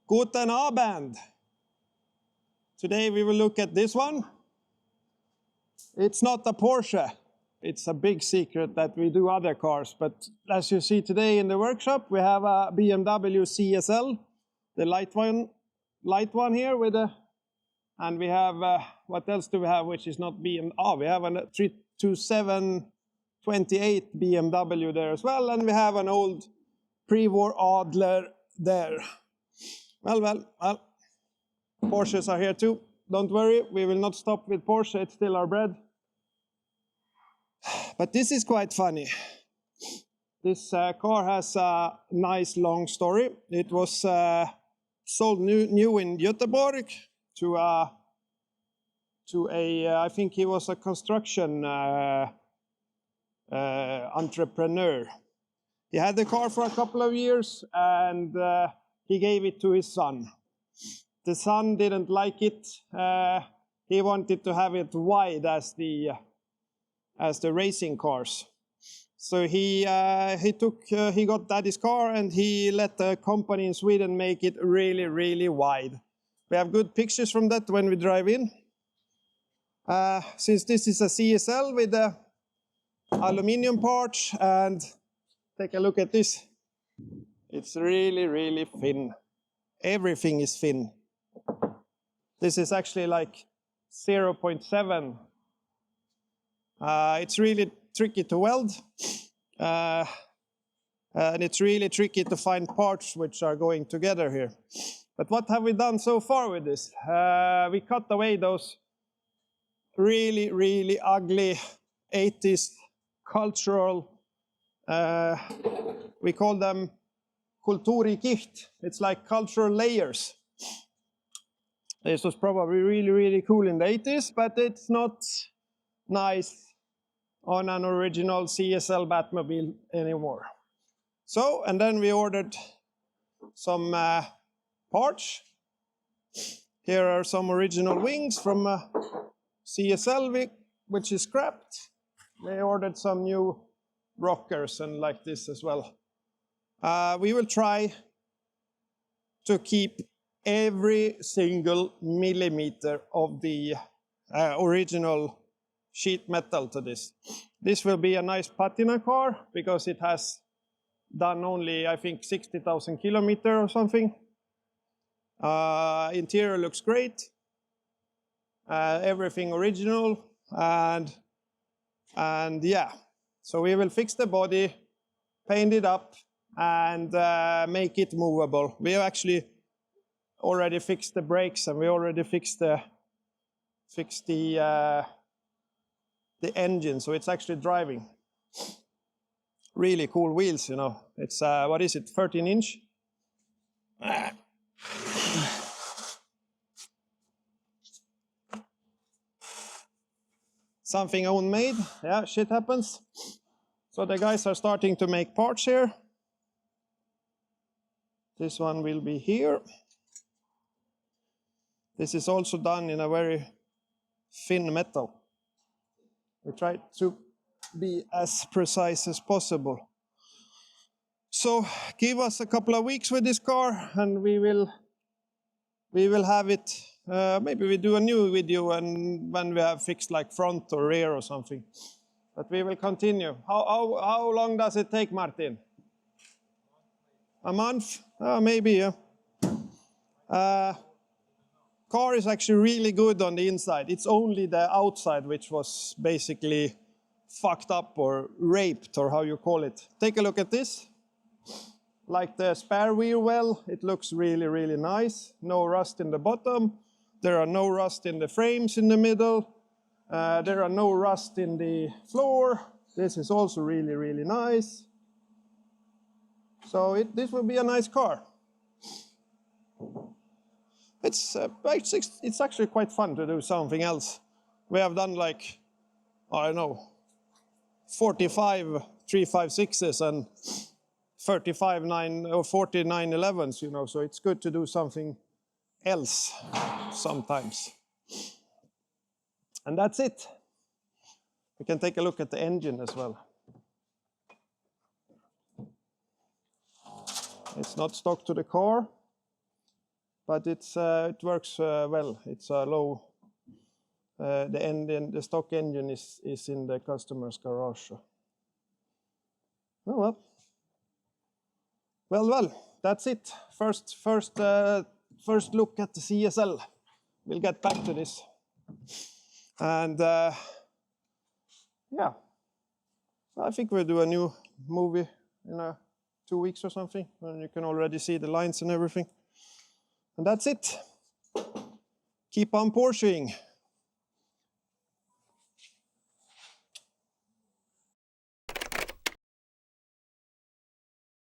Guten Abend. Today we will look at this one. It's not a Porsche. It's a big secret that we do other cars, but as you see today in the workshop, we have a BMW CSL, the light one here with a, and we have, what else do we have which is not BMW? Oh, we have a 32728 BMW there as well, and we have an old pre-war Adler there. Well, Porsches are here too. Don't worry, we will not stop with Porsche, it's still our bread. But this is quite funny. This car has a nice long story. It was sold new in Göteborg to a, I think he was a construction entrepreneur. He had the car for a couple of years and he gave it to his son. The son didn't like it. He wanted to have it wide as the racing cars. So he got daddy's car and he let a company in Sweden make it really, really wide. We have good pictures from that when we drive in. Since this is a CSL with the aluminium parts, and take a look at this. It's really, really thin. Everything is thin. This is actually like 0.7. It's really tricky to weld. And it's really tricky to find parts which are going together here. But what have we done so far with this? We cut away those really, really ugly 80s cultural, we call them kulturkiht. It's like cultural layers. This was probably really, really cool in the 80s, but it's not nice on an original CSL Batmobile anymore. So, and then we ordered some parts. Here are some original wings from CSL, which is scrapped. They ordered some new rockers and like this as well. We will try to keep every single millimeter of the original sheet metal to this. This will be a nice patina car because it has done only, I think, 60,000 kilometers or something. Interior looks great. Everything original, and yeah. So we will fix the body, paint it up, and make it movable. We have actually already fixed the brakes, and we already fixed the engine, so it's actually driving. Really cool wheels, you know. It's what is it, 13-inch? Something own-made. Yeah, shit happens. So the guys are starting to make parts here. This one will be here. This is also done in a very thin metal. We try to be as precise as possible. So give us a couple of weeks with this car and we will have it. Maybe we do a new video and when we have fixed like front or rear or something. But we will continue. How long does it take, Martin? A month? Maybe, yeah. Car is actually really good on the inside. It's only the outside which was basically fucked up or raped, or how you call it. Take a look at this. Like the spare wheel well, it looks really, really nice. No rust in the bottom. There are no rust in the frames in the middle. There are no rust in the floor. This is also really, really nice. So this will be a nice car. It's actually quite fun to do something else. We have done like, I don't know, 45 356s and 35 or 40 911s, you know, so it's good to do something else sometimes. And that's it. We can take a look at the engine as well. It's not stuck to the car. but it works well. It's a low. The stock engine is in the customer's garage. Oh well. That's it. First look at the CSL. We'll get back to this. And yeah, I think we'll do a new movie in 2 weeks or something, and you can already see the lines and everything. And that's it. Keep on Porscheing.